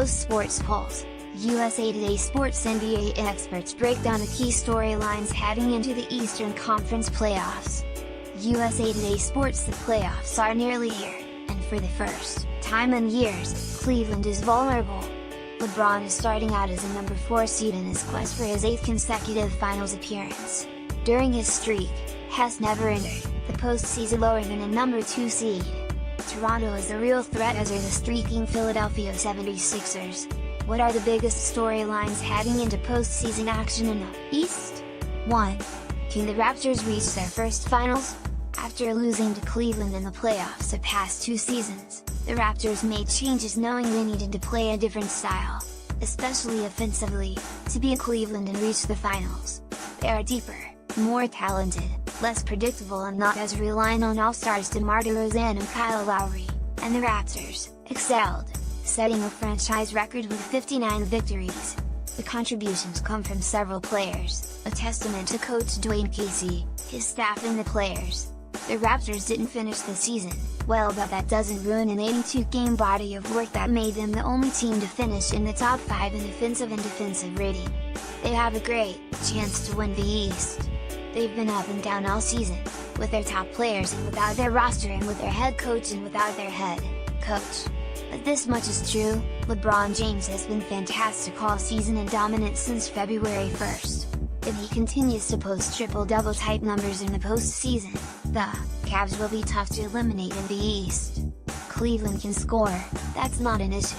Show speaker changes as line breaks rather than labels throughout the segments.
Post Sports Pulse, USA Today Sports NBA experts break down the key storylines heading into the Eastern Conference playoffs. USA Today Sports: the playoffs are nearly here, and for the first time in years, Cleveland is vulnerable. LeBron is starting out as a number 4 seed in his quest for his 8th consecutive finals appearance. During his streak, has never entered the postseason lower than a number 2 seed. Toronto is the real threat, as are the streaking Philadelphia 76ers. What are the biggest storylines heading into postseason action in the East? 1. Can the Raptors reach their first finals? After losing to Cleveland in the playoffs the past 2 seasons, the Raptors made changes knowing they needed to play a different style, especially offensively, to beat Cleveland and reach the finals. They are deeper, more talented, less predictable, and not as reliant on all-stars DeMar DeRozan and Kyle Lowry, and the Raptors excelled, setting a franchise record with 59 victories. The contributions come from several players, a testament to coach Dwayne Casey, his staff and the players. The Raptors didn't finish the season well, but that doesn't ruin an 82-game body of work that made them the only team to finish in the top 5 in offensive and defensive rating. They have a great chance to win the East. They've been up and down all season, with their top players and without their roster, and with their head coach and without their head coach. But this much is true: LeBron James has been fantastic all season and dominant since February 1st. If he continues to post triple-double type numbers in the postseason, the Cavs will be tough to eliminate in the East. Cleveland can score, that's not an issue.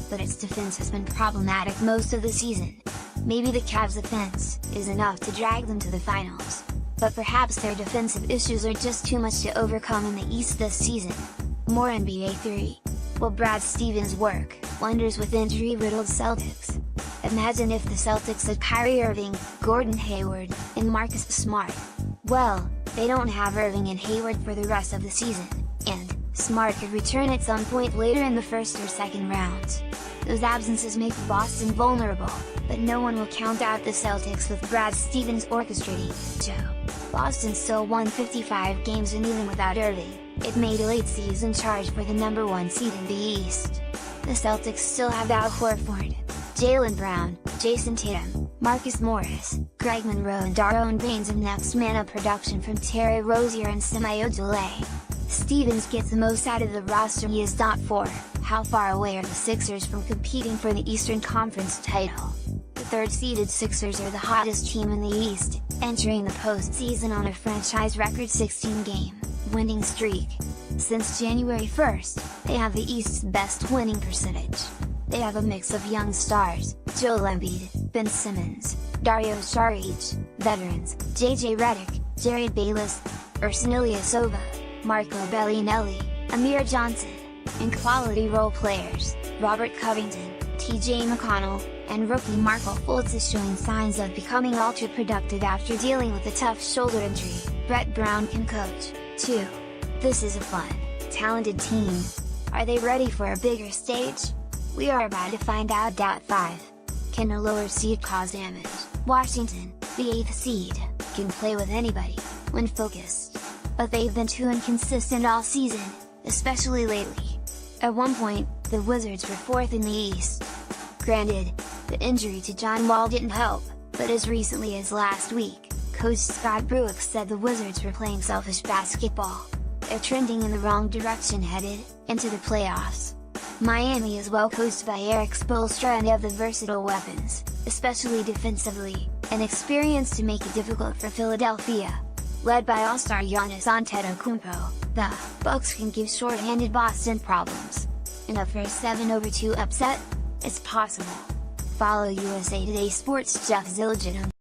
But its defense has been problematic most of the season. Maybe the Cavs' offense is enough to drag them to the finals, but perhaps their defensive issues are just too much to overcome in the East this season. More NBA 3. Will Brad Stevens work wonders with injury-riddled Celtics? Imagine if the Celtics had Kyrie Irving, Gordon Hayward, and Marcus Smart. Well, they don't have Irving and Hayward for the rest of the season, and Smart could return at some point later in the first or second rounds. Those absences make Boston vulnerable, but no one will count out the Celtics with Brad Stevens orchestrating the show. Boston still won 55 games, and even without Irving, it made a late season charge for the number 1 seed in the East. The Celtics still have Al Horford, Jaylen Brown, Jason Tatum, Marcus Morris, Greg Monroe and Daron Baines, and next man up production from Terry Rozier and Semi Ojeleye. Stevens gets the most out of the roster he is not for. How far away are the Sixers from competing for the Eastern Conference title? The third-seeded Sixers are the hottest team in the East, entering the postseason on a franchise record 16-game winning streak. Since January 1st, they have the East's best winning percentage. They have a mix of young stars: Joel Embiid, Ben Simmons, Dario Saric, veterans: JJ Redick, Jared Bayless, Ersan Ilyasova, Marco Bellinelli, Amir Johnson, and quality role players: Robert Covington, TJ McConnell, and rookie Marco Fultz is showing signs of becoming ultra-productive after dealing with a tough shoulder injury. Brett Brown can coach, too. This is a fun, talented team. Are they ready for a bigger stage? We are about to find out. 5. Can a lower seed cause damage? Washington, the 8th seed, can play with anybody when focused. But they've been too inconsistent all season, especially lately. At one point, the Wizards were 4th in the East. Granted, the injury to John Wall didn't help, but as recently as last week, coach Scott Brooks said the Wizards were playing selfish basketball. They're trending in the wrong direction headed into the playoffs. Miami is well coached by Eric Spoelstra and have the versatile weapons, especially defensively, and experience to make it difficult for Philadelphia. Led by all-star Giannis Antetokounmpo, the Bucks can give short-handed Boston problems. And a first 7-2 upset? It's possible. Follow USA Today Sports' Jeff Zilligan on